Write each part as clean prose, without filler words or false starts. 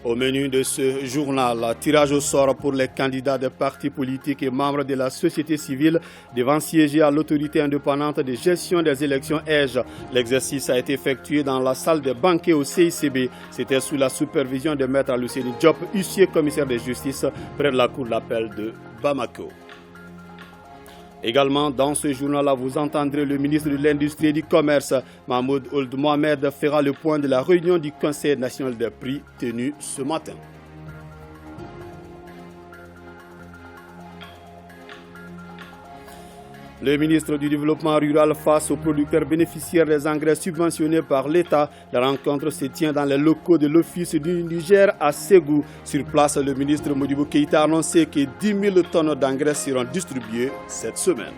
Au menu de ce journal, tirage au sort pour les candidats des partis politiques et membres de la société civile devant siéger à l'autorité indépendante de gestion des élections EJ. L'exercice a été effectué dans la salle des banquets au CICB. C'était sous la supervision de Maître Aluseni Diop, huissier commissaire de justice près de la cour d'appel de Bamako. Également, dans ce journal-là, vous entendrez le ministre de l'Industrie et du Commerce, Mahmoud Ould Mohamed, fera le point de la réunion du Conseil national des prix tenue ce matin. Le ministre du Développement rural face aux producteurs bénéficiaires des engrais subventionnés par l'État. La rencontre se tient dans les locaux de l'Office du Niger à Ségou. Sur place, le ministre Modibo Keïta a annoncé que 10 000 tonnes d'engrais seront distribuées cette semaine.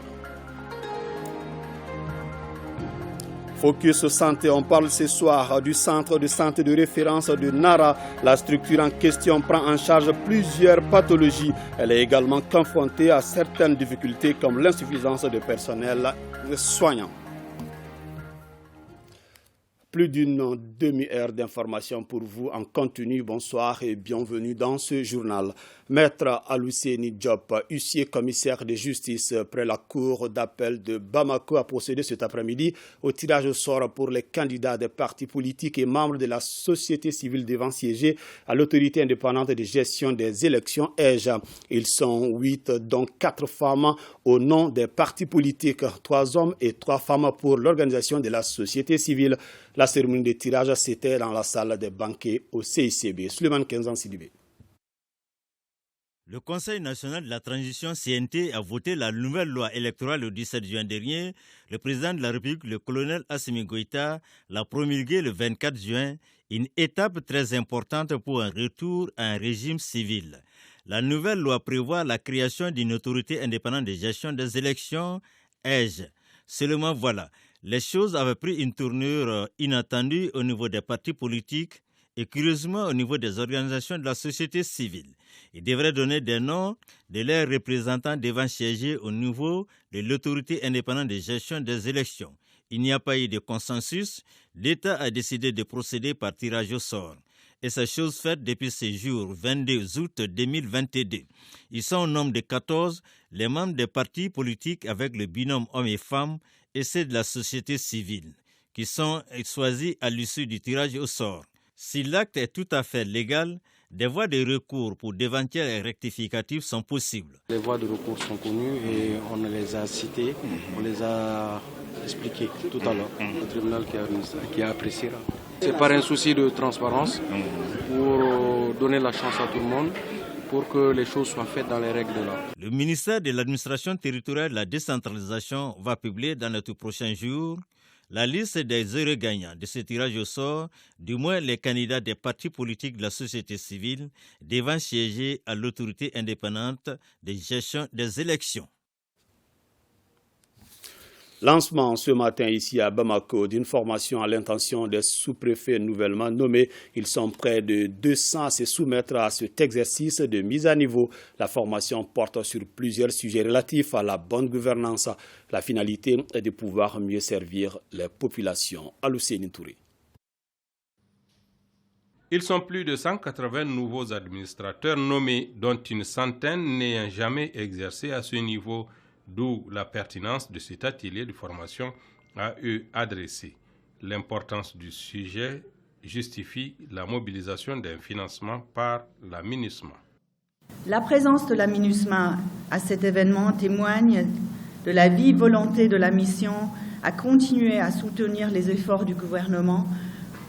Focus Santé, on parle ce soir du centre de santé de référence de Nara. La structure en question prend en charge plusieurs pathologies. Elle est également confrontée à certaines difficultés comme l'insuffisance de personnel soignant. Plus d'une demi-heure d'information pour vous en continu. Bonsoir et bienvenue dans ce journal. Maître Aluseni Diop, huissier commissaire de justice près la cour d'appel de Bamako, a procédé cet après-midi au tirage au sort pour les candidats des partis politiques et membres de la société civile devant siéger à l'autorité indépendante de gestion des élections EJ. Ils sont 8, dont 4 femmes au nom des partis politiques, 3 hommes et 3 femmes pour l'organisation de la société civile. La cérémonie de tirage, c'était dans la salle des banquets au CICB. Suleiman Kenzan Sidibé. Le Conseil national de la transition CNT a voté la nouvelle loi électorale le 17 juin dernier. Le président de la République, le colonel Assimi Goïta, l'a promulguée le 24 juin, une étape très importante pour un retour à un régime civil. La nouvelle loi prévoit la création d'une autorité indépendante de gestion des élections, EJ. Seulement voilà, les choses avaient pris une tournure inattendue au niveau des partis politiques et curieusement au niveau des organisations de la société civile. Ils devraient donner des noms de leurs représentants devant siéger au niveau de l'autorité indépendante de gestion des élections. Il n'y a pas eu de consensus. L'État a décidé de procéder par tirage au sort. Et c'est chose faite depuis ce jour, 22 août 2022. Ils sont au nombre de 14, les membres des partis politiques avec le binôme hommes et femmes et ceux de la société civile, qui sont choisis à l'issue du tirage au sort. Si l'acte est tout à fait légal, des voies de recours pour d'éventuels rectificatifs sont possibles. Les voies de recours sont connues et on les a citées, on les a expliquées tout à l'heure. Le tribunal qui a apprécié. C'est par un souci de transparence pour donner la chance à tout le monde pour que les choses soient faites dans les règles de l'art. Le ministère de l'administration territoriale et de la décentralisation va publier dans les tout prochains jours la liste des heureux gagnants de ce tirage au sort, du moins les candidats des partis politiques de la société civile devant siéger à l'autorité indépendante de gestion des élections. Lancement ce matin ici à Bamako d'une formation à l'intention des sous-préfets nouvellement nommés. Ils sont près de 200 à se soumettre à cet exercice de mise à niveau. La formation porte sur plusieurs sujets relatifs à la bonne gouvernance. La finalité est de pouvoir mieux servir les populations. Aluseni Touré. Ils sont plus de 180 nouveaux administrateurs nommés, dont une centaine n'ayant jamais exercé à ce niveau. D'où la pertinence de cet atelier de formation à eux adressé. L'importance du sujet justifie la mobilisation d'un financement par la MINUSMA. La présence de la MINUSMA à cet événement témoigne de la vive volonté de la mission à continuer à soutenir les efforts du gouvernement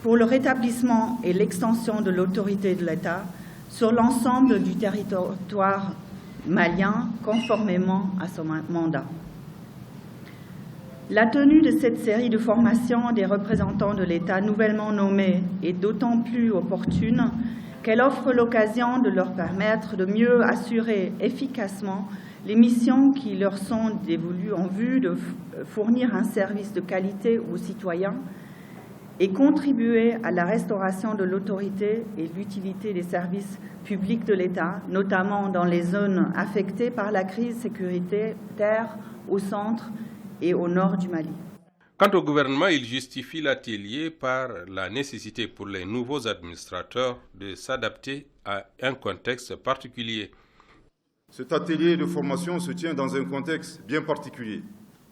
pour le rétablissement et l'extension de l'autorité de l'État sur l'ensemble du territoire malien, conformément à son mandat. La tenue de cette série de formations des représentants de l'État nouvellement nommés est d'autant plus opportune qu'elle offre l'occasion de leur permettre de mieux assurer efficacement les missions qui leur sont dévolues en vue de fournir un service de qualité aux citoyens et contribuer à la restauration de l'autorité et l'utilité des services publics de l'État, notamment dans les zones affectées par la crise sécuritaire au centre et au nord du Mali. Quant au gouvernement, il justifie l'atelier par la nécessité pour les nouveaux administrateurs de s'adapter à un contexte particulier. Cet atelier de formation se tient dans un contexte bien particulier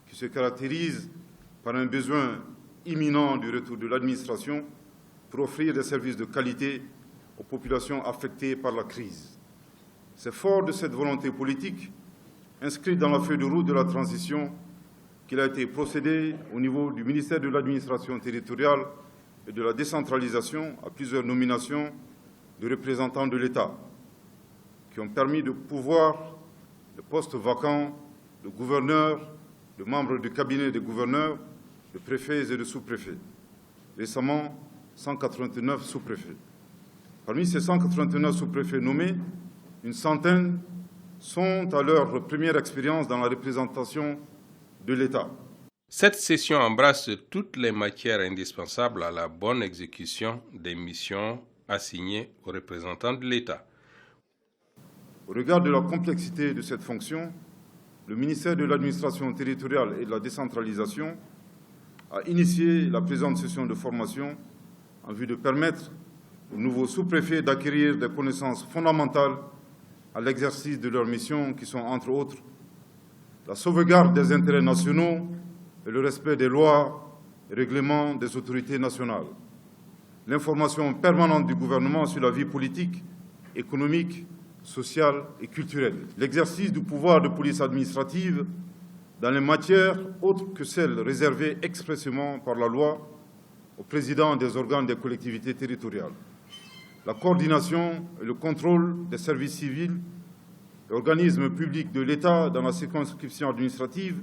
qui se caractérise par un besoin imminent du retour de l'administration pour offrir des services de qualité aux populations affectées par la crise. C'est fort de cette volonté politique, inscrite dans la feuille de route de la transition, qu'il a été procédé au niveau du ministère de l'administration territoriale et de la décentralisation à plusieurs nominations de représentants de l'État, qui ont permis de pourvoir les postes vacants de gouverneurs, de membres du cabinet des gouverneurs, de préfets et de sous-préfets. Récemment, 189 sous-préfets. Parmi ces 189 sous-préfets nommés, une centaine sont à leur première expérience dans la représentation de l'État. Cette session embrasse toutes les matières indispensables à la bonne exécution des missions assignées aux représentants de l'État. Au regard de la complexité de cette fonction, le ministère de l'Administration territoriale et de la décentralisation a initié la présente session de formation en vue de permettre aux nouveaux sous-préfets d'acquérir des connaissances fondamentales à l'exercice de leurs missions qui sont, entre autres, la sauvegarde des intérêts nationaux et le respect des lois et règlements des autorités nationales, l'information permanente du gouvernement sur la vie politique, économique, sociale et culturelle, l'exercice du pouvoir de police administrative dans les matières autres que celles réservées expressément par la loi au président des organes des collectivités territoriales, la coordination et le contrôle des services civils et organismes publics de l'État dans la circonscription administrative,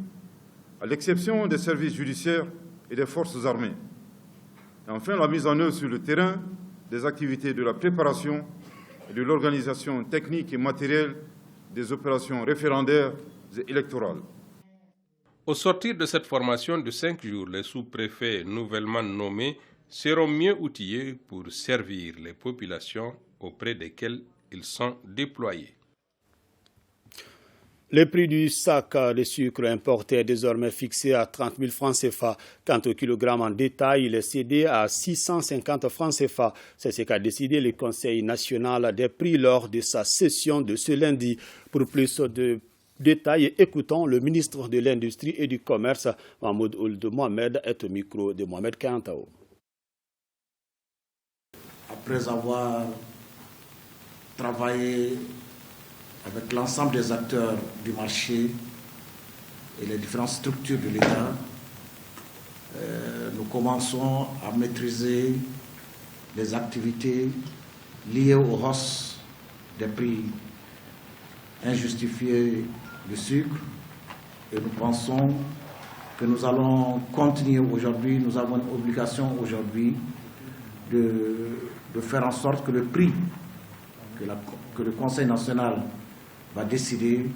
à l'exception des services judiciaires et des forces armées. Et enfin, la mise en œuvre sur le terrain des activités de la préparation et de l'organisation technique et matérielle des opérations référendaires et électorales. Au sortir de cette formation de 5 jours, les sous-préfets nouvellement nommés seront mieux outillés pour servir les populations auprès desquelles ils sont déployés. Le prix du sac de sucre importé est désormais fixé à 30 000 francs CFA. Quant au kilogramme en détail, il est cédé à 650 francs CFA. C'est ce qu'a décidé le Conseil national des prix lors de sa session de ce lundi. Pour plus de détails, écoutons le ministre de l'Industrie et du Commerce, Mahmoud Ould Mohamed, est au micro de Mohamed Kantao. Après avoir travaillé avec l'ensemble des acteurs du marché et les différentes structures de l'État, nous commençons à maîtriser les activités liées aux hausses des prix injustifiés du sucre et nous pensons que nous allons continuer aujourd'hui, nous avons une obligation aujourd'hui de faire en sorte que le prix que le Conseil national va décider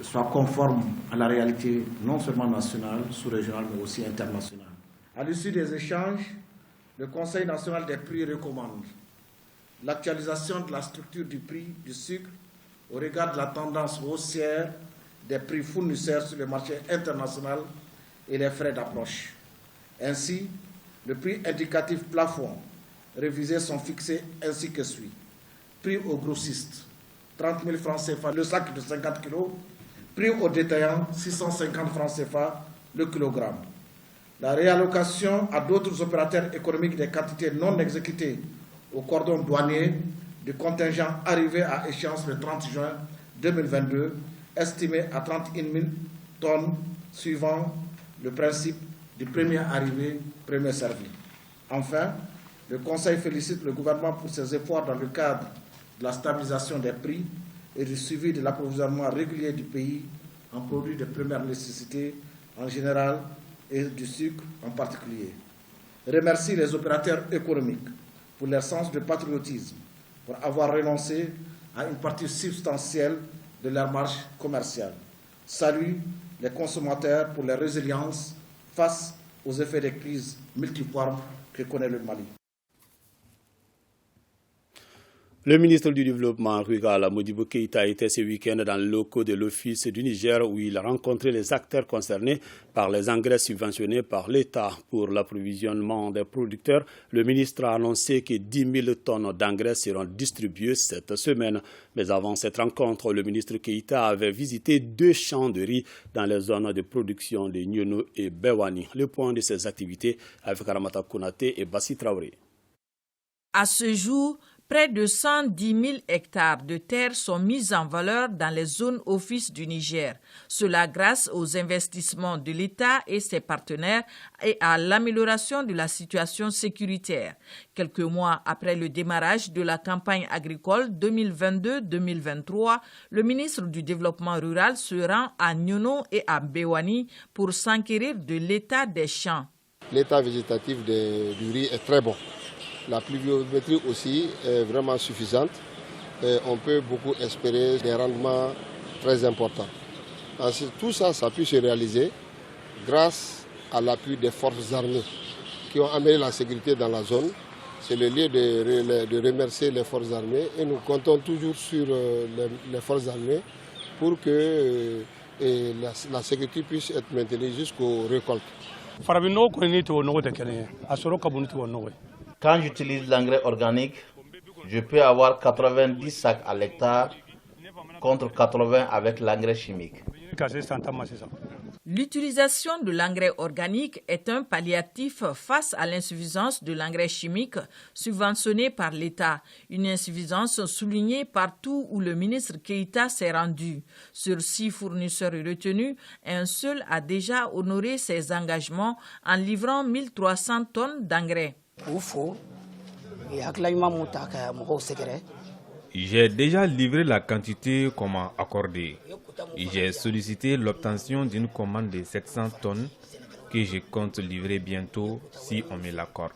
soit conforme à la réalité non seulement nationale, sous-régionale, mais aussi internationale. À l'issue des échanges, le Conseil national des prix recommande l'actualisation de la structure du prix du sucre au regard de la tendance haussière des prix fournisseurs sur le marché international et les frais d'approche. Ainsi, le prix indicatif plafond révisés sont fixés ainsi que suit. Prix aux grossistes, 30 000 francs CFA le sac de 50 kg, prix aux détaillants, 650 francs CFA le kilogramme. La réallocation à d'autres opérateurs économiques des quantités non exécutées au cordon douanier du contingent arrivé à échéance le 30 juin 2022, estimé à 31 000 tonnes, suivant le principe du premier arrivé, premier servi. Enfin, le Conseil félicite le gouvernement pour ses efforts dans le cadre de la stabilisation des prix et du suivi de l'approvisionnement régulier du pays en produits de première nécessité en général et du sucre en particulier. Remercie les opérateurs économiques pour leur sens de patriotisme, pour avoir renoncé à une partie substantielle de leur marge commerciale. Salue les consommateurs pour leur résilience face aux effets des crises multiformes que connaît le Mali. Le ministre du Développement rural, Modibo Keïta, était ce week-end dans le locaux de l'Office du Niger où il a rencontré les acteurs concernés par les engrais subventionnés par l'État pour l'approvisionnement des producteurs. Le ministre a annoncé que 10 000 tonnes d'engrais seront distribuées cette semaine. Mais avant cette rencontre, le ministre Keïta avait visité 2 champs de riz dans les zones de production de Nyono et Bewani. Le point de ces activités avec Aramata Konaté et Bassi Traoré. À ce jour, près de 110 000 hectares de terre sont mis en valeur dans les zones office du Niger. Cela grâce aux investissements de l'État et ses partenaires et à l'amélioration de la situation sécuritaire. Quelques mois après le démarrage de la campagne agricole 2022-2023, le ministre du Développement rural se rend à Nyono et à Bewani pour s'enquérir de l'état des champs. L'état végétatif du riz est très bon. La pluviométrie aussi est vraiment suffisante. Et on peut beaucoup espérer des rendements très importants. Ensuite, tout ça, ça peut se réaliser grâce à l'appui des forces armées qui ont amené la sécurité dans la zone. C'est le lieu de remercier les forces armées et nous comptons toujours sur les forces armées pour que la sécurité puisse être maintenue jusqu'aux récoltes. Quand j'utilise l'engrais organique, je peux avoir 90 sacs à l'hectare contre 80 avec l'engrais chimique. L'utilisation de l'engrais organique est un palliatif face à l'insuffisance de l'engrais chimique subventionné par l'État. Une insuffisance soulignée partout où le ministre Keïta s'est rendu. Sur 6 fournisseurs retenus, un seul a déjà honoré ses engagements en livrant 1300 tonnes d'engrais. J'ai déjà livré la quantité qu'on m'a accordée. J'ai sollicité l'obtention d'une commande de 700 tonnes que je compte livrer bientôt si on me l'accorde.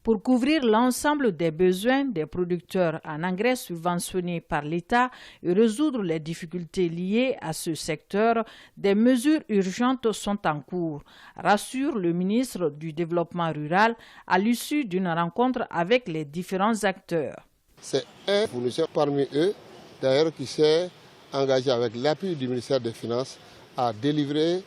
Pour couvrir l'ensemble des besoins des producteurs en engrais subventionnés par l'État et résoudre les difficultés liées à ce secteur, des mesures urgentes sont en cours, rassure le ministre du Développement rural à l'issue d'une rencontre avec les différents acteurs. C'est un fournisseur parmi eux, d'ailleurs, qui s'est engagé avec l'appui du ministère des Finances à délivrer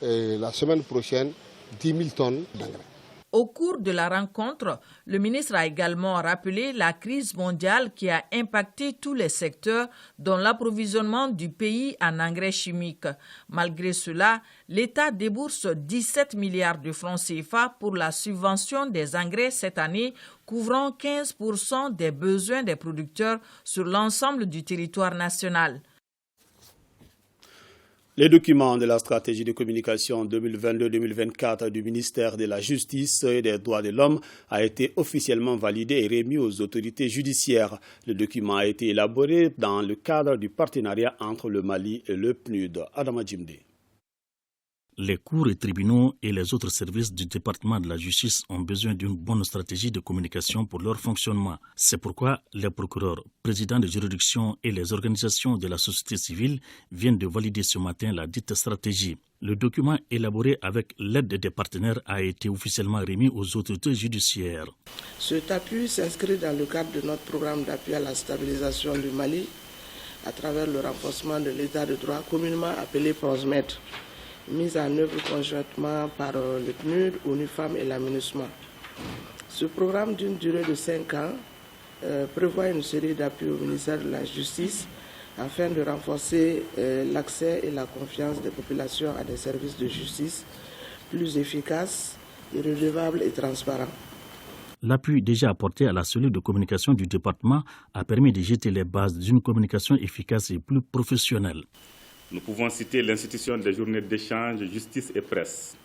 la semaine prochaine 10 000 tonnes d'engrais. Au cours de la rencontre, le ministre a également rappelé la crise mondiale qui a impacté tous les secteurs, dont l'approvisionnement du pays en engrais chimiques. Malgré cela, l'État débourse 17 milliards de francs CFA pour la subvention des engrais cette année, couvrant 15% des besoins des producteurs sur l'ensemble du territoire national. Les documents de la stratégie de communication 2022-2024 du ministère de la Justice et des Droits de l'Homme a été officiellement validé et remis aux autorités judiciaires. Le document a été élaboré dans le cadre du partenariat entre le Mali et le PNUD. Adama Djimde. Les cours et tribunaux et les autres services du département de la justice ont besoin d'une bonne stratégie de communication pour leur fonctionnement. C'est pourquoi les procureurs, présidents de juridiction et les organisations de la société civile viennent de valider ce matin la dite stratégie. Le document élaboré avec l'aide des partenaires a été officiellement remis aux autorités judiciaires. Cet appui s'inscrit dans le cadre de notre programme d'appui à la stabilisation du Mali à travers le renforcement de l'état de droit communément appelé PROSMED, mise en œuvre conjointement par le PNUD, ONU-FEMM et la MINUSMA. Ce programme d'une durée de 5 ans prévoit une série d'appuis au ministère de la Justice afin de renforcer l'accès et la confiance des populations à des services de justice plus efficaces, redevables et transparents. L'appui déjà apporté à la cellule de communication du département a permis de jeter les bases d'une communication efficace et plus professionnelle. Nous pouvons citer l'institution des journées d'échange justice et presse,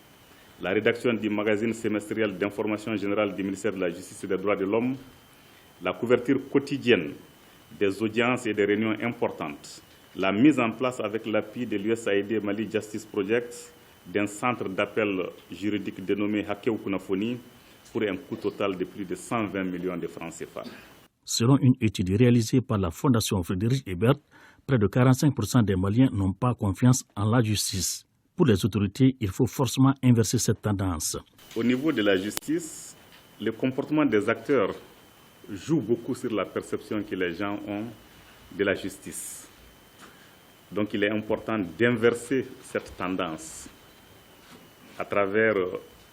la rédaction du magazine semestriel d'information générale du ministère de la Justice et des Droits de l'Homme, la couverture quotidienne des audiences et des réunions importantes, la mise en place avec l'appui de l'USAID Mali Justice Project d'un centre d'appel juridique dénommé Hakeou Kunafoni pour un coût total de plus de 120 millions de francs CFA. Selon une étude réalisée par la Fondation Frédéric Ebert, près de 45% des Maliens n'ont pas confiance en la justice. Pour les autorités, il faut forcément inverser cette tendance. Au niveau de la justice, le comportement des acteurs joue beaucoup sur la perception que les gens ont de la justice. Donc il est important d'inverser cette tendance à travers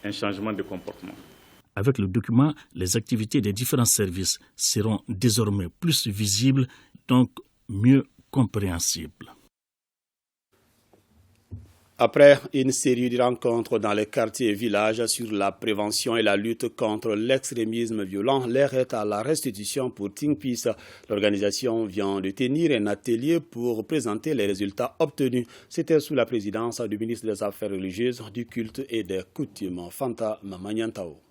un changement de comportement. Avec le document, les activités des différents services seront désormais plus visibles, donc mieux compréhensibles. Après une série de rencontres dans les quartiers et villages sur la prévention et la lutte contre l'extrémisme violent, l'heure est à la restitution pour Think Peace. L'organisation vient de tenir un atelier pour présenter les résultats obtenus. C'était sous la présidence du ministre des Affaires religieuses, du culte et des coutumes, Fanta Mamanyantao.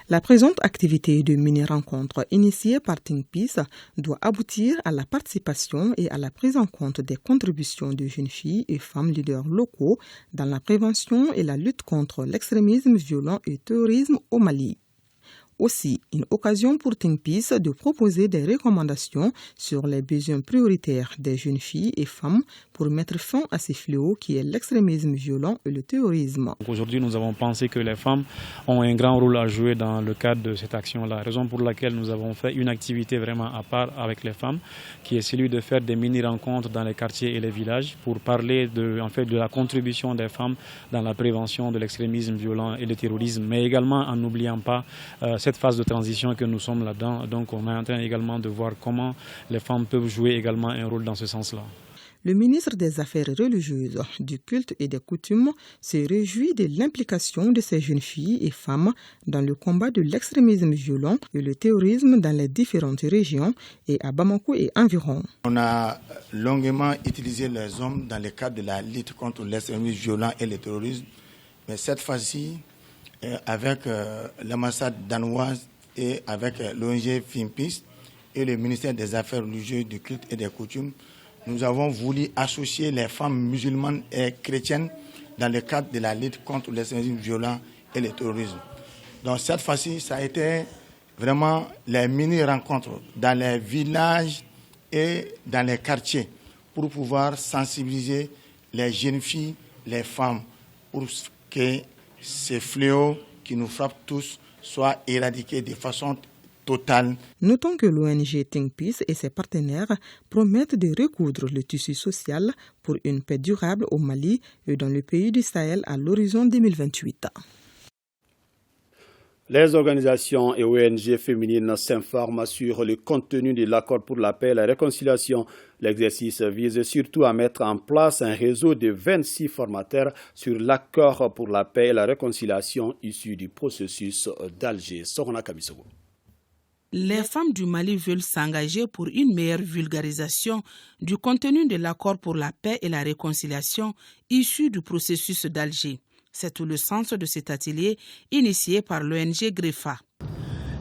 La présente activité de mini-rencontre initiée par Think Peace doit aboutir à la participation et à la prise en compte des contributions de jeunes filles et femmes leaders locaux dans la prévention et la lutte contre l'extrémisme violent et le terrorisme au Mali. Aussi, une occasion pour Think Peace de proposer des recommandations sur les besoins prioritaires des jeunes filles et femmes pour mettre fin à ces fléaux qui est l'extrémisme violent et le terrorisme. Aujourd'hui, nous avons pensé que les femmes ont un grand rôle à jouer dans le cadre de cette action-là. Raison pour laquelle nous avons fait une activité vraiment à part avec les femmes, qui est celui de faire des mini-rencontres dans les quartiers et les villages pour parler de la contribution des femmes dans la prévention de l'extrémisme violent et le terrorisme, mais également en n'oubliant pas cette phase de transition que nous sommes là-dedans. Donc on est en train également de voir comment les femmes peuvent jouer également un rôle dans ce sens-là. Le ministre des Affaires religieuses, du culte et des coutumes se réjouit de l'implication de ces jeunes filles et femmes dans le combat de l'extrémisme violent et le terrorisme dans les différentes régions et à Bamako et environ. On a longuement utilisé les hommes dans le cadre de la lutte contre l'extrémisme violent et le terrorisme, mais cette fois-ci, avec l'ambassade danoise et avec l'ONG Think Peace et le ministère des Affaires religieuses, du culte et des coutumes, nous avons voulu associer les femmes musulmanes et chrétiennes dans le cadre de la lutte contre l'extrémisme violent et le terrorisme. Donc cette fois-ci, ça a été vraiment les mini-rencontres dans les villages et dans les quartiers pour pouvoir sensibiliser les jeunes filles, les femmes, pour que ces fléaux qui nous frappent tous soient éradiqués de façon totale. Notons que l'ONG Think Peace et ses partenaires promettent de recoudre le tissu social pour une paix durable au Mali et dans le pays du Sahel à l'horizon 2028. Les organisations et ONG féminines s'informent sur le contenu de l'accord pour la paix et la réconciliation. L'exercice vise surtout à mettre en place un réseau de 26 formateurs sur l'accord pour la paix et la réconciliation issu du processus d'Alger. Sorona Kamisogo. Les femmes du Mali veulent s'engager pour une meilleure vulgarisation du contenu de l'accord pour la paix et la réconciliation issu du processus d'Alger. C'est tout le sens de cet atelier initié par l'ONG GREFA.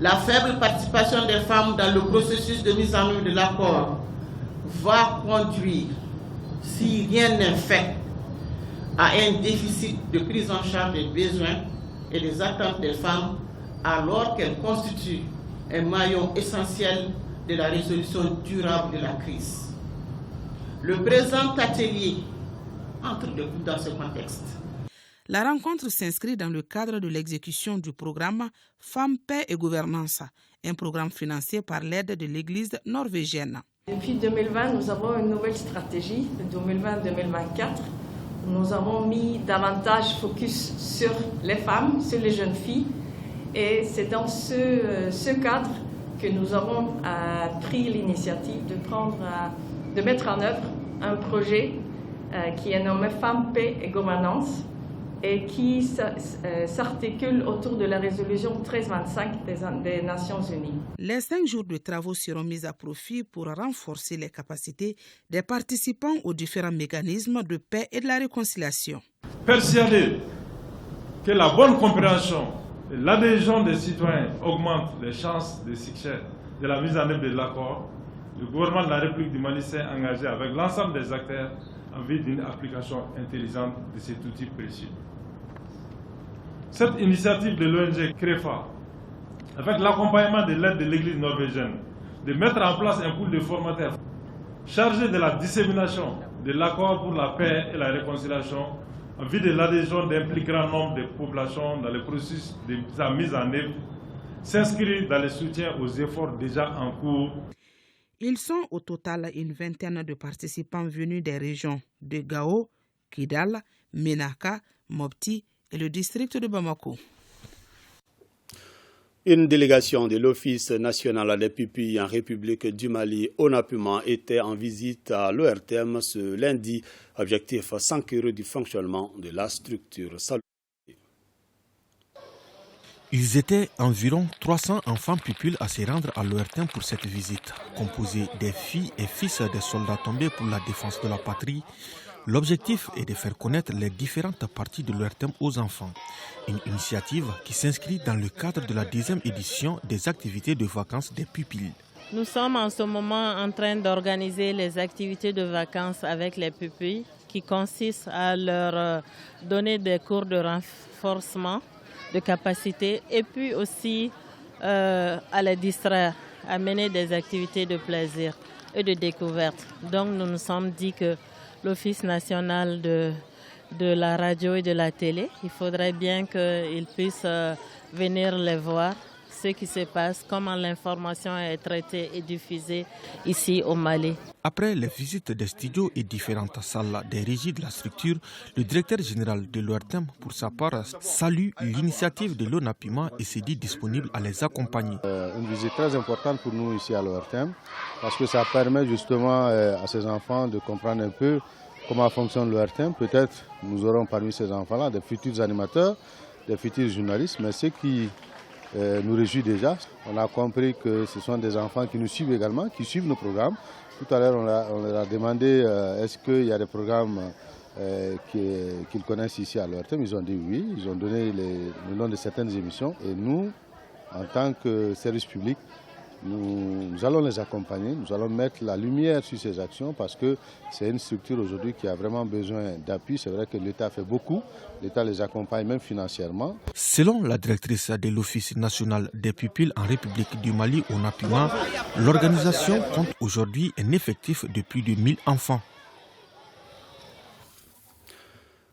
La faible participation des femmes dans le processus de mise en œuvre de l'accord va conduire, si rien n'est fait, à un déficit de prise en charge des besoins et des attentes des femmes alors qu'elles constituent un maillon essentiel de la résolution durable de la crise. Le présent atelier entre dans ce contexte. La rencontre s'inscrit dans le cadre de l'exécution du programme Femmes, Paix et Gouvernance, un programme financé par l'aide de l'Église norvégienne. Depuis 2020, nous avons une nouvelle stratégie, 2020-2024. Nous avons mis davantage focus sur les femmes, sur les jeunes filles. Et c'est dans ce cadre que nous avons pris l'initiative de mettre en œuvre un projet qui est nommé Femmes, Paix et Gouvernance et qui s'articule autour de la résolution 1325 des Nations Unies. Les 5 jours de travaux seront mis à profit pour renforcer les capacités des participants aux différents mécanismes de paix et de la réconciliation. Persuadé que la bonne compréhension et l'adhésion des citoyens augmente les chances de succès de la mise en œuvre de l'accord, le gouvernement de la République du Mali s'est engagé avec l'ensemble des acteurs en vue d'une application intelligente de cet outil précieux. Cette initiative de l'ONG CREFA, avec l'accompagnement de l'aide de l'Église norvégienne, de mettre en place un pool de formateurs chargé de la dissémination de l'accord pour la paix et la réconciliation, en vue de l'adhésion d'un plus grand nombre de populations dans le processus de sa mise en œuvre, s'inscrit dans le soutien aux efforts déjà en cours. Ils sont au total une vingtaine de participants venus des régions de Gao, Kidal, Menaka, Mopti et le district de Bamako. Une délégation de l'Office national des pupilles en République du Mali, ONAPUMA, était en visite à l'ORTM ce lundi. Objectif, s'enquérir du fonctionnement de la structure. Ils étaient environ 300 enfants pupilles à se rendre à l'ORTM pour cette visite, composée des filles et fils des soldats tombés pour la défense de la patrie. L'objectif est de faire connaître les différentes parties de l'ORTM aux enfants. Une initiative qui s'inscrit dans le cadre de la 10e édition des activités de vacances des pupilles. Nous sommes en ce moment en train d'organiser les activités de vacances avec les pupilles qui consistent à leur donner des cours de renforcement de capacité et puis aussi à les distraire, à mener des activités de plaisir et de découverte. Donc nous nous sommes dit que l'Office national de la radio et de la télé, il faudrait bien qu'ils puissent venir les voir, ce qui se passe, comment l'information est traitée et diffusée ici au Mali. Après les visites des studios et différentes salles des régies de la structure, le directeur général de l'ORTM, pour sa part, salue l'initiative de l'ONAPUMA et se dit disponible à les accompagner. Une visite très importante pour nous ici à l'ORTM, parce que ça permet justement à ces enfants de comprendre un peu comment fonctionne l'ORTM. Peut-être nous aurons parmi ces enfants-là des futurs animateurs, des futurs journalistes, mais ce qui nous réjouit déjà, on a compris que ce sont des enfants qui nous suivent également, qui suivent nos programmes. Tout à l'heure, on leur a demandé est-ce qu'il y a des programmes qu'ils connaissent ici à l'ORTM. Ils ont dit oui, ils ont donné le nom de certaines émissions. Et nous, en tant que service public, nous allons les accompagner, nous allons mettre la lumière sur ces actions parce que c'est une structure aujourd'hui qui a vraiment besoin d'appui. C'est vrai que l'État fait beaucoup, l'État les accompagne même financièrement. Selon la directrice de l'Office national des pupilles en République du Mali, ONAPUMA, l'organisation compte aujourd'hui un effectif de plus de 1000 enfants.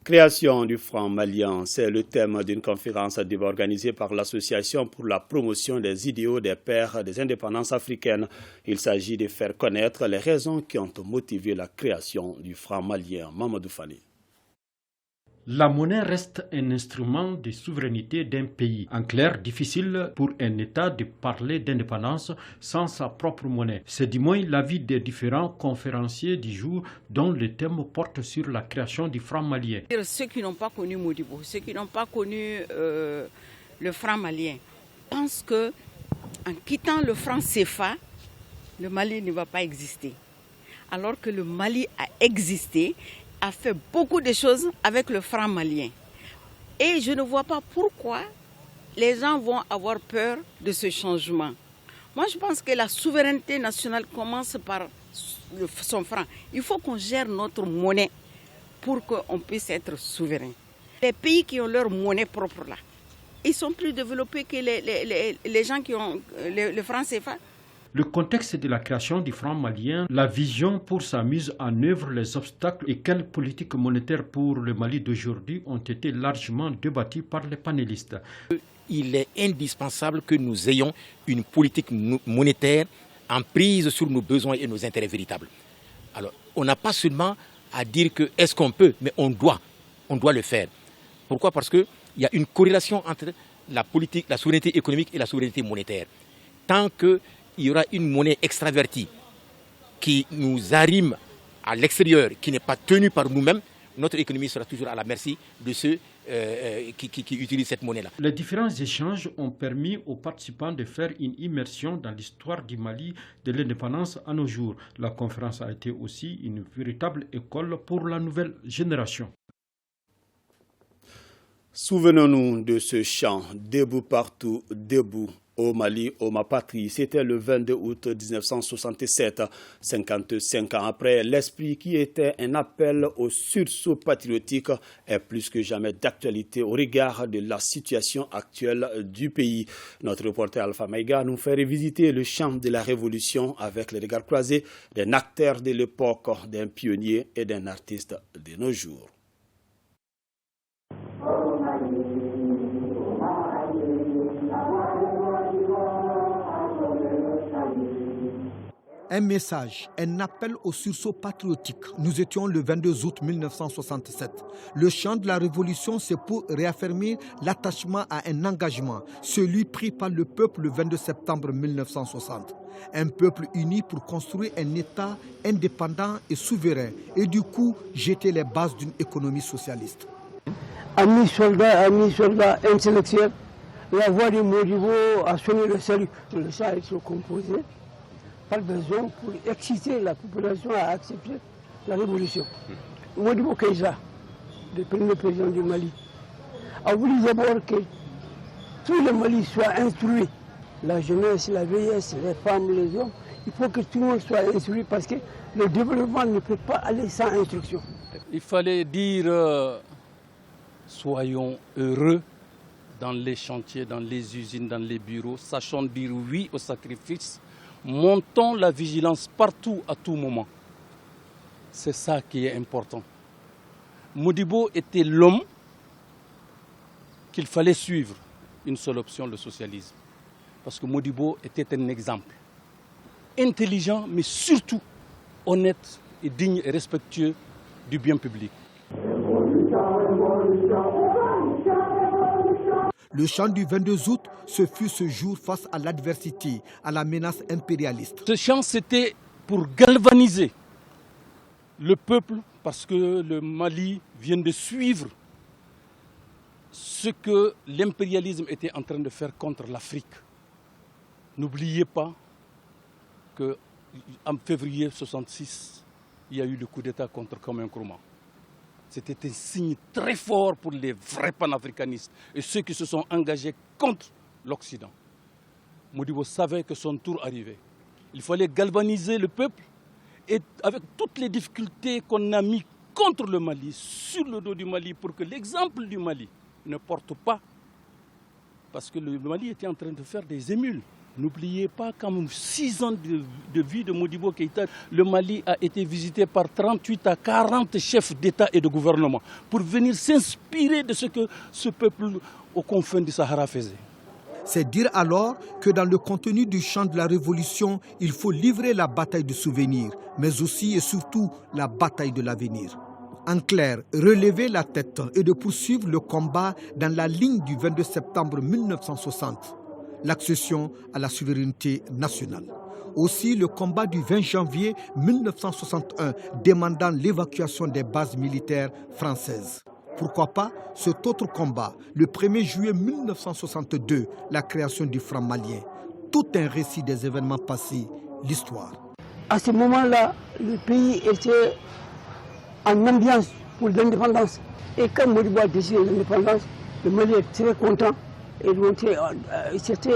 Création du franc malien, c'est le thème d'une conférence organisée par l'Association pour la promotion des idéaux des pères des indépendances africaines. Il s'agit de faire connaître les raisons qui ont motivé la création du franc malien. Mamadou Fani. La monnaie reste un instrument de souveraineté d'un pays. En clair, difficile pour un État de parler d'indépendance sans sa propre monnaie. C'est du moins l'avis des différents conférenciers du jour dont le thème porte sur la création du franc malien. Ceux qui n'ont pas connu Modibo, ceux qui n'ont pas connu le franc malien, pensent qu'en quittant le franc CFA, le Mali ne va pas exister. Alors que le Mali a existé, a fait beaucoup de choses avec le franc malien. Et je ne vois pas pourquoi les gens vont avoir peur de ce changement. Moi, je pense que la souveraineté nationale commence par son franc. Il faut qu'on gère notre monnaie pour qu'on puisse être souverain. Les pays qui ont leur monnaie propre là, ils sont plus développés que les gens qui ont le franc CFA. Le contexte de la création du franc malien, la vision pour sa mise en œuvre, les obstacles et quelles politiques monétaires pour le Mali d'aujourd'hui ont été largement débattus par les panélistes. Il est indispensable que nous ayons une politique monétaire en prise sur nos besoins et nos intérêts véritables. Alors, on n'a pas seulement à dire que est-ce qu'on peut, mais on doit le faire. Pourquoi? Parce qu'il y a une corrélation entre la politique, la souveraineté économique et la souveraineté monétaire. Tant qu'il y aura une monnaie extravertie qui nous arrime à l'extérieur, qui n'est pas tenue par nous-mêmes, notre économie sera toujours à la merci de ceux qui utilisent cette monnaie-là. Les différents échanges ont permis aux participants de faire une immersion dans l'histoire du Mali de l'indépendance à nos jours. La conférence a été aussi une véritable école pour la nouvelle génération. Souvenons-nous de ce chant « Debout partout, debout ». Au Mali, ô ma patrie, c'était le 22 août 1967, 55 ans après. L'esprit qui était un appel au sursaut patriotique est plus que jamais d'actualité au regard de la situation actuelle du pays. Notre reporter Alpha Maïga nous fait revisiter le champ de la Révolution avec les regards croisés d'un acteur de l'époque, d'un pionnier et d'un artiste de nos jours. Un message, un appel au sursaut patriotique. Nous étions le 22 août 1967. Le chant de la révolution, c'est pour réaffirmer l'attachement à un engagement, celui pris par le peuple le 22 septembre 1960. Un peuple uni pour construire un État indépendant et souverain et du coup jeter les bases d'une économie socialiste. Amis soldats, intellectuels, la voix de Modibo a sonné le salut. Le chant a été composé par besoin pour exciter la population à accepter la révolution. Modibo Keïta, le premier président du Mali, a voulu d'abord que tout le Mali soit instruit. La jeunesse, la vieillesse, les femmes, les hommes, il faut que tout le monde soit instruit parce que le développement ne peut pas aller sans instruction. Il fallait dire soyons heureux dans les chantiers, dans les usines, dans les bureaux, sachons dire oui au sacrifice. Montons la vigilance partout, à tout moment. C'est ça qui est important. Modibo était l'homme qu'il fallait suivre. Une seule option, le socialisme. Parce que Modibo était un exemple. Intelligent, mais surtout honnête et digne et respectueux du bien public. Le chant du 22 août, ce fut ce jour face à l'adversité, à la menace impérialiste. Ce chant, c'était pour galvaniser le peuple parce que le Mali vient de suivre ce que l'impérialisme était en train de faire contre l'Afrique. N'oubliez pas qu'en février 1966, il y a eu le coup d'État contre Kwame Nkrumah. C'était un signe très fort pour les vrais panafricanistes et ceux qui se sont engagés contre l'Occident. Modibo savait que son tour arrivait. Il fallait galvaniser le peuple et avec toutes les difficultés qu'on a mis contre le Mali, sur le dos du Mali, pour que l'exemple du Mali ne porte pas. Parce que le Mali était en train de faire des émules. N'oubliez pas qu'en 6 ans de vie de Modibo Keïta, le Mali a été visité par 38 à 40 chefs d'État et de gouvernement pour venir s'inspirer de ce que ce peuple aux confins du Sahara faisait. C'est dire alors que dans le contenu du chant de la révolution, il faut livrer la bataille du souvenir, mais aussi et surtout la bataille de l'avenir. En clair, relever la tête et de poursuivre le combat dans la ligne du 22 septembre 1960. L'accession à la souveraineté nationale. Aussi le combat du 20 janvier 1961 demandant l'évacuation des bases militaires françaises. Pourquoi pas cet autre combat, le 1er juillet 1962, la création du franc malien. Tout un récit des événements passés, l'histoire. À ce moment-là, le pays était en ambiance pour l'indépendance. Et quand Modibo a décidé l'indépendance, le Mali est très content. Et c'était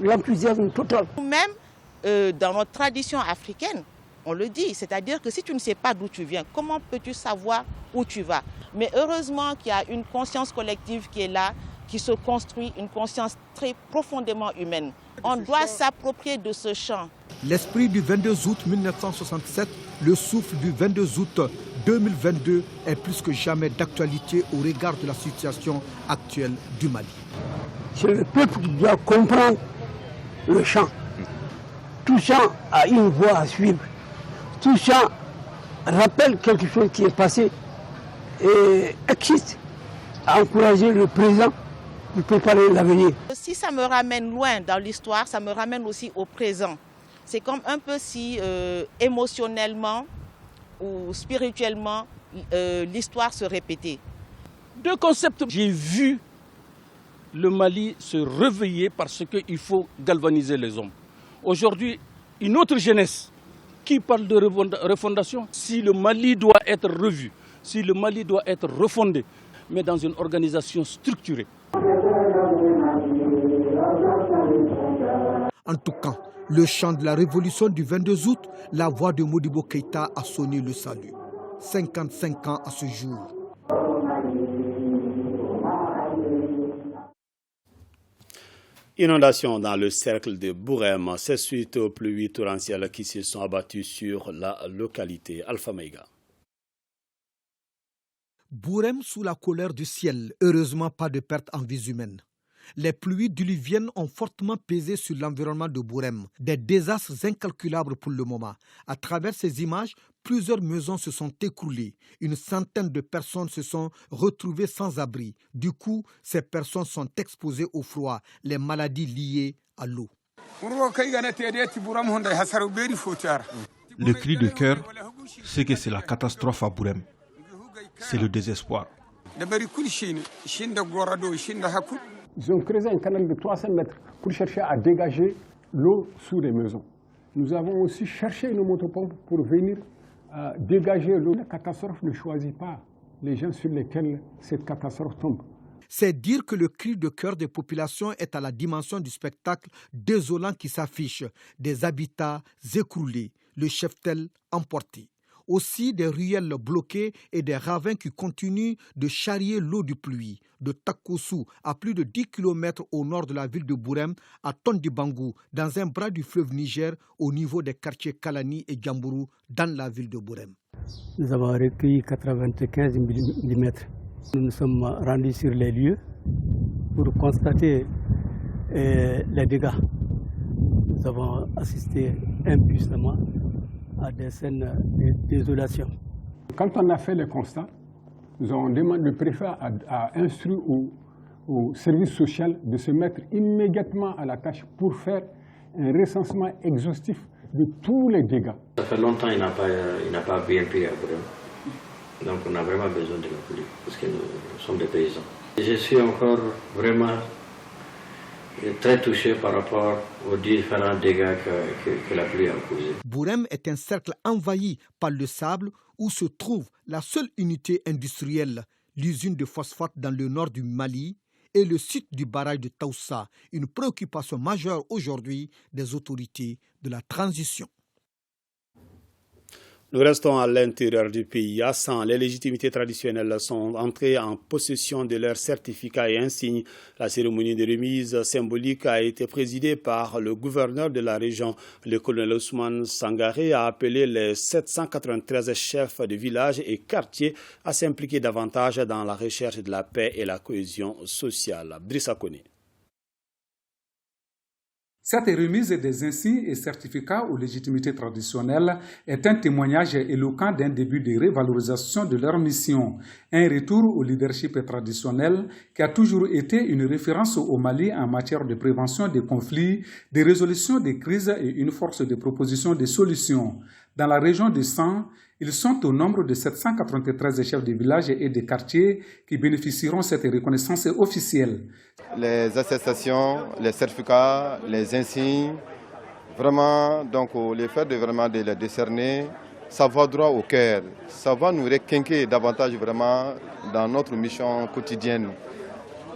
l'enthousiasme total. Même dans notre tradition africaine, on le dit, c'est-à-dire que si tu ne sais pas d'où tu viens, comment peux-tu savoir où tu vas? Mais heureusement qu'il y a une conscience collective qui est là, qui se construit, une conscience très profondément humaine. On doit s'approprier de ce chant. L'esprit du 22 août 1967, le souffle du 22 août 2022 est plus que jamais d'actualité au regard de la situation actuelle du Mali. C'est le peuple qui doit comprendre le chant. Tout chant a une voie à suivre. Tout chant rappelle quelque chose qui est passé et excite à encourager le présent pour préparer l'avenir. Si ça me ramène loin dans l'histoire, ça me ramène aussi au présent. C'est comme un peu si émotionnellement ou spirituellement l'histoire se répétait. Deux concepts. J'ai vu le Mali se réveiller parce qu'il faut galvaniser les hommes. Aujourd'hui, une autre jeunesse qui parle de refondation. Si le Mali doit être revu, si le Mali doit être refondé, mais dans une organisation structurée. En tout cas, le chant de la révolution du 22 août, la voix de Modibo Keïta a sonné le salut. 55 ans à ce jour. Inondation dans le cercle de Bourem, c'est suite aux pluies torrentielles qui se sont abattues sur la localité. Alpha Meiga. Bourem sous la colère du ciel, heureusement pas de perte en vies humaines. Les pluies diluviennes ont fortement pesé sur l'environnement de Bourem. Des désastres incalculables pour le moment. À travers ces images, plusieurs maisons se sont écroulées. Une centaine de personnes se sont retrouvées sans abri. Du coup, ces personnes sont exposées au froid, les maladies liées à l'eau. Le cri de cœur, c'est que c'est la catastrophe à Bourem. C'est le désespoir. Ils ont creusé un canal de 300 mètres pour chercher à dégager l'eau sous les maisons. Nous avons aussi cherché une motopompes pour venir dégager l'eau. La catastrophe ne choisit pas les gens sur lesquels cette catastrophe tombe. C'est dire que le cri de cœur des populations est à la dimension du spectacle désolant qui s'affiche, des habitats écroulés, le cheptel emporté. Aussi des ruelles bloquées et des ravins qui continuent de charrier l'eau de pluie. De Takossou, à plus de 10 km au nord de la ville de Bourem, à Tondibangou, dans un bras du fleuve Niger, au niveau des quartiers Kalani et Djambourou, dans la ville de Bourem. Nous avons recueilli 95 mm. Nous nous sommes rendus sur les lieux pour constater les dégâts. Nous avons assisté impuissamment à des scènes de désolation. Quand on a fait le constat, nous avons demandé le préfet à instruire au service social de se mettre immédiatement à la tâche pour faire un recensement exhaustif de tous les dégâts. Ça fait longtemps qu'il n'a pas bien pris à Bourem. Donc on a vraiment besoin de la pluie parce que nous sommes des paysans. Je suis encore vraiment très touché par rapport aux différents dégâts que la pluie a causés. Bourem est un cercle envahi par le sable où se trouve la seule unité industrielle, l'usine de phosphate dans le nord du Mali et le site du barrage de Taoussa, une préoccupation majeure aujourd'hui des autorités de la transition. Nous restons à l'intérieur du pays. À 100, les légitimités traditionnelles sont entrées en possession de leurs certificats et insignes. La cérémonie de remise symbolique a été présidée par le gouverneur de la région. Le colonel Ousmane Sangaré a appelé les 793 chefs de village et quartiers à s'impliquer davantage dans la recherche de la paix et la cohésion sociale. Drissa Kone. Cette remise des insignes et certificats aux légitimités traditionnelles est un témoignage éloquent d'un début de révalorisation de leur mission, un retour au leadership traditionnel qui a toujours été une référence au Mali en matière de prévention des conflits, de résolution des crises et une force de proposition de solutions. Dans la région de 100, ils sont au nombre de 793 chefs de village et de quartiers qui bénéficieront de cette reconnaissance officielle. Les attestations, les certificats, les insignes, vraiment, donc le fait de vraiment de les décerner, ça va droit au cœur. Ça va nous requinquer davantage vraiment dans notre mission quotidienne.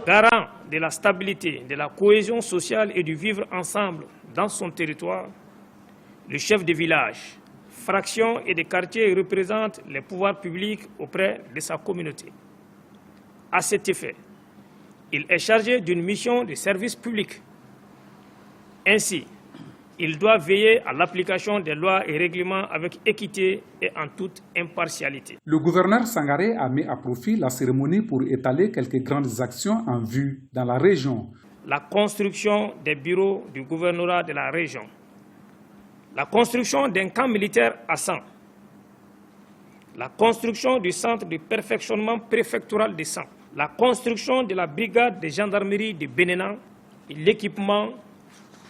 Garant de la stabilité, de la cohésion sociale et du vivre ensemble dans son territoire, le chef de village, fractions et des quartiers représentent les pouvoirs publics auprès de sa communauté. À cet effet, il est chargé d'une mission de service public. Ainsi, il doit veiller à l'application des lois et règlements avec équité et en toute impartialité. Le gouverneur Sangaré a mis à profit la cérémonie pour étaler quelques grandes actions en vue dans la région. La construction des bureaux du gouvernorat de la région. La construction d'un camp militaire à 100. La construction du centre de perfectionnement préfectoral de 100. La construction de la brigade de gendarmerie de Bénénan et l'équipement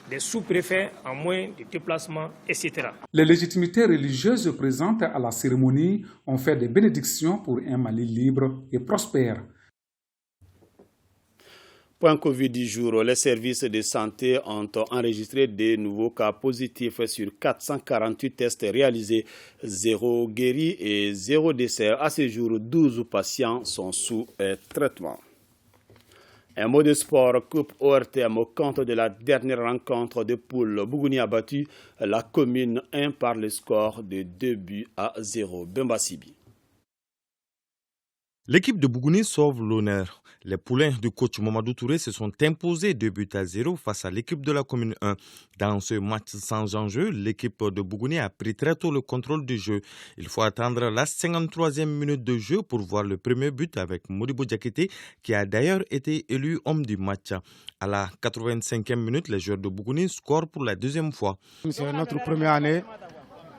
des sous-préfets en moins de déplacements, etc. Les légitimités religieuses présentes à la cérémonie ont fait des bénédictions pour un Mali libre et prospère. Point Covid du jour, les services de santé ont enregistré de nouveaux cas positifs sur 448 tests réalisés, 0 guéris et 0 décès. À ce jour, 12 patients sont sous traitement. Un mot de sport, Coupe ORTM au compte de la dernière rencontre de poule. Bougouni a battu la commune 1 par le score de 2-0. Bemba Sibi. L'équipe de Bougouni sauve l'honneur. Les poulains du coach Mamadou Touré se sont imposés 2-0 face à l'équipe de la commune 1. Dans ce match sans enjeu, l'équipe de Bougouni a pris très tôt le contrôle du jeu. Il faut attendre la 53e minute de jeu pour voir le premier but avec Modibo Diakité, qui a d'ailleurs été élu homme du match. À la 85e minute, les joueurs de Bougouni scorent pour la deuxième fois. C'est notre première année.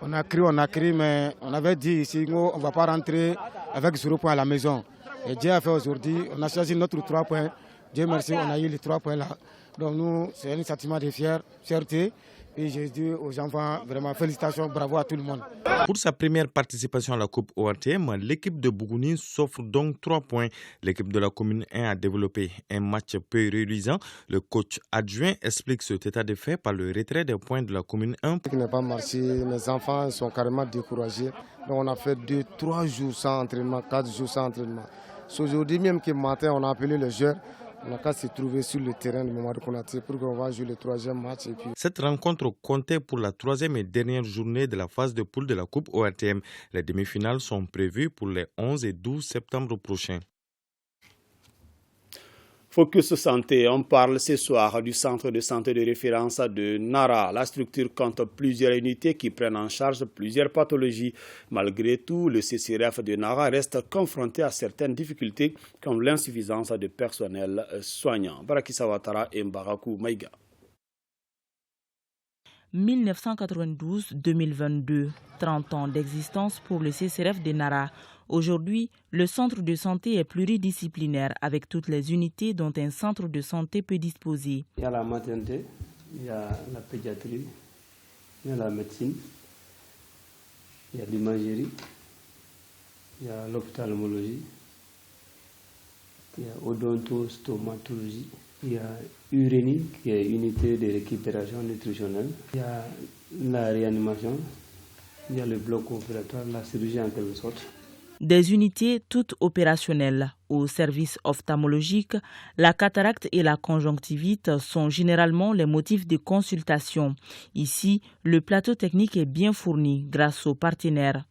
On a crié, mais on avait dit ici, on ne va pas rentrer avec 0 points à la maison. Et Dieu a fait aujourd'hui, on a choisi notre 3 points. Dieu merci, on a eu les 3 points là. Donc nous, c'est un sentiment de fierté. Et je dis aux enfants, vraiment félicitations, bravo à tout le monde. Pour sa première participation à la Coupe ORTM, l'équipe de Bougouni s'offre donc 3 points. L'équipe de la commune 1 a développé un match peu réduisant. Le coach adjoint explique cet état de fait par le retrait des points de la commune 1. Ce qui n'a pas marché, mes enfants sont carrément découragés. Donc on a fait 2-3 jours sans entraînement, 4 jours sans entraînement. C'est aujourd'hui même que matin, on a appelé les joueurs. On a qu'à se trouver sur le terrain de Mamadou Konaté pour qu'on va jouer le 3e match. Cette rencontre comptait pour la 3e et dernière journée de la phase de poule de la Coupe ORTM. Les demi-finales sont prévues pour les 11 et 12 septembre prochains. Focus Santé, on parle ce soir du centre de santé de référence de Nara. La structure compte plusieurs unités qui prennent en charge plusieurs pathologies. Malgré tout, le CCRF de Nara reste confronté à certaines difficultés comme l'insuffisance de personnel soignant. Barakissa Ouattara et Mbarakou Maïga. 1992-2022, 30 ans d'existence pour le CCRF de Nara. Aujourd'hui, le centre de santé est pluridisciplinaire avec toutes les unités dont un centre de santé peut disposer. Il y a la maternité, il y a la pédiatrie, il y a la médecine, il y a l'imagerie, il y a l'ophtalmologie, il y a odontostomatologie, il y a urénie qui est unité de récupération nutritionnelle, il y a la réanimation, il y a le bloc opératoire, la chirurgie en quelque sorte. Des unités toutes opérationnelles. Au service ophtalmologique, la cataracte et la conjonctivite sont généralement les motifs de consultation. Ici, le plateau technique est bien fourni grâce aux partenaires.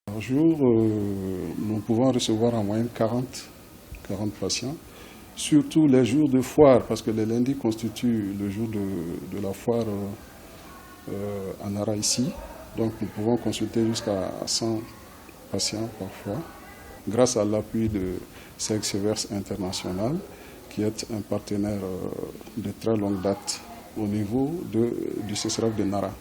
Par jour, nous pouvons recevoir en moyenne 40 patients, surtout les jours de foire, parce que les lundis constituent le jour de la foire en Nara ici. Donc nous pouvons consulter jusqu'à 100 patients parfois, grâce à l'appui de Sexverse International, qui est un partenaire de très longue date au niveau du CCRF de Nara.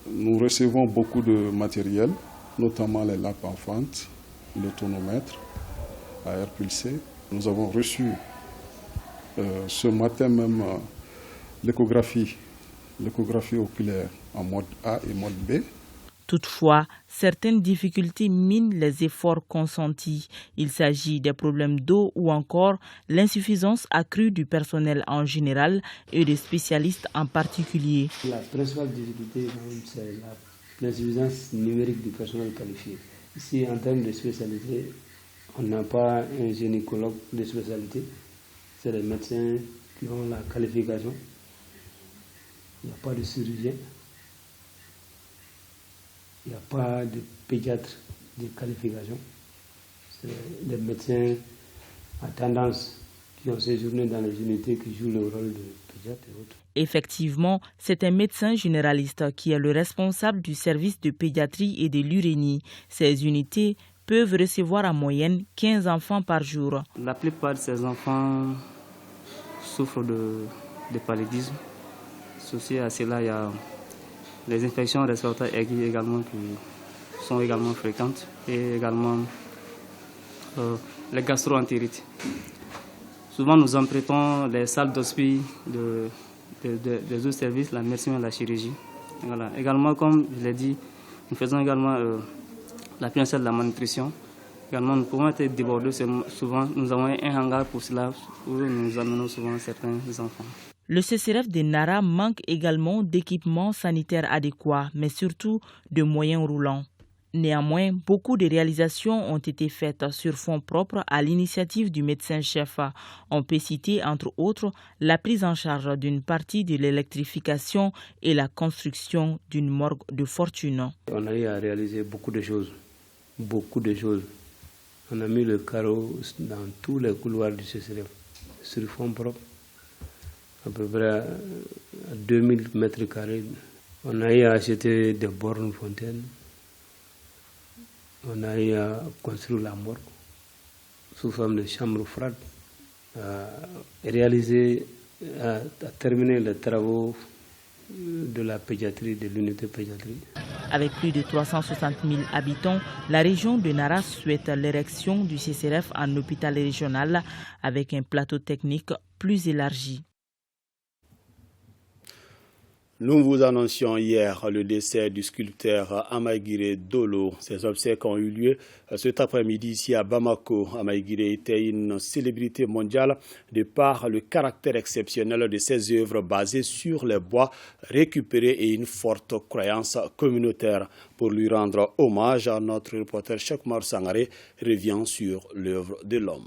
Nous recevons beaucoup de matériel, notamment les lampes enfantes, le tonomètre à air pulsé. Nous avons reçu ce matin même l'échographie oculaire en mode A et mode B. Toutefois, certaines difficultés minent les efforts consentis. Il s'agit des problèmes d'eau ou encore l'insuffisance accrue du personnel en général et des spécialistes en particulier. La principale difficulté, c'est l'insuffisance numérique du personnel qualifié. Ici, en termes de spécialité, on n'a pas un gynécologue de spécialité. C'est les médecins qui ont la qualification. Il n'y a pas de chirurgien. Il n'y a pas de pédiatre de qualification. C'est des médecins à tendance qui ont séjourné dans les unités qui jouent le rôle de pédiatre et autres. Effectivement, c'est un médecin généraliste qui est le responsable du service de pédiatrie et de l'urénie. Ces unités peuvent recevoir en moyenne 15 enfants par jour. La plupart de ces enfants souffrent de paludisme. Associé à cela, il y a les infections respiratoires aiguës également qui sont également fréquentes et également les gastro-entérites. Souvent nous empruntons les salles d'hospice des autres services, la médecine et la chirurgie. Voilà. Également, comme je l'ai dit, nous faisons également la prise en charge de la malnutrition. Également, nous pouvons être débordés. Souvent, nous avons un hangar pour cela où nous amenons souvent certains enfants. Le CCRF de Nara manque également d'équipements sanitaires adéquats, mais surtout de moyens roulants. Néanmoins, beaucoup de réalisations ont été faites sur fonds propres à l'initiative du médecin-chef. On peut citer, entre autres, la prise en charge d'une partie de l'électrification et la construction d'une morgue de fortune. On a eu à réaliser beaucoup de choses. On a mis le carreau dans tous les couloirs du CCRF, sur fond propre, à peu près à 2000 mètres carrés. On a eu à acheter des bornes fontaines, on a eu à construire la morgue sous forme de chambre froide, à réaliser, à terminer les travaux de la pédiatrie, de l'unité pédiatrie. Avec plus de 360 000 habitants, la région de Nara souhaite l'érection du CCRF en hôpital régional avec un plateau technique plus élargi. Nous vous annoncions hier le décès du sculpteur Amaïgiré Dolo. Ses obsèques ont eu lieu cet après-midi ici à Bamako. Amaïgiré était une célébrité mondiale de par le caractère exceptionnel de ses œuvres basées sur les bois récupérés et une forte croyance communautaire. Pour lui rendre hommage, notre reporter Chekmar Sangaré revient sur l'œuvre de l'homme.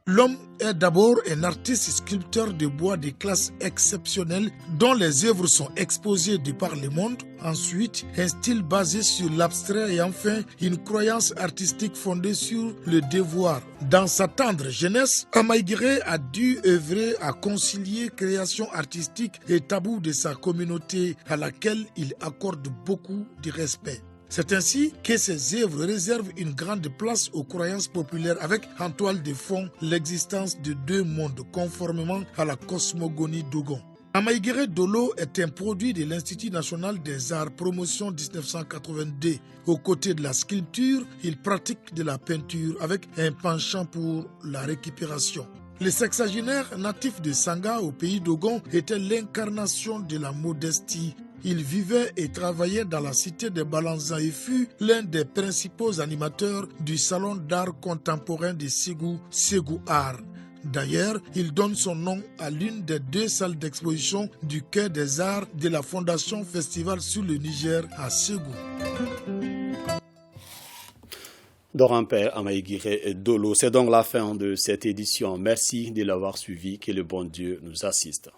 L'homme est d'abord un artiste sculpteur de bois de classe exceptionnelle dont les œuvres sont exposées de par le monde. Ensuite, un style basé sur l'abstrait et enfin une croyance artistique fondée sur le devoir. Dans sa tendre jeunesse, Amaïgiré a dû œuvrer à concilier création artistique et tabou de sa communauté à laquelle il accorde beaucoup de respect. C'est ainsi que ses œuvres réservent une grande place aux croyances populaires avec en toile de fond l'existence de deux mondes conformément à la cosmogonie Dogon. Amaïgiré Dolo est un produit de l'Institut national des arts promotion 1982. Aux côtés de la sculpture, il pratique de la peinture avec un penchant pour la récupération. Le sexagénaire natif de Sanga au pays Dogon était l'incarnation de la modestie. Il vivait et travaillait dans la cité de Balanza et fut l'un des principaux animateurs du salon d'art contemporain de Ségou, Ségou Art. D'ailleurs, il donne son nom à l'une des deux salles d'exposition du Quai des Arts de la Fondation Festival sur le Niger à Ségou. Doramper Amaïgiré Dolo, c'est donc la fin de cette édition. Merci de l'avoir suivi, que le bon Dieu nous assiste.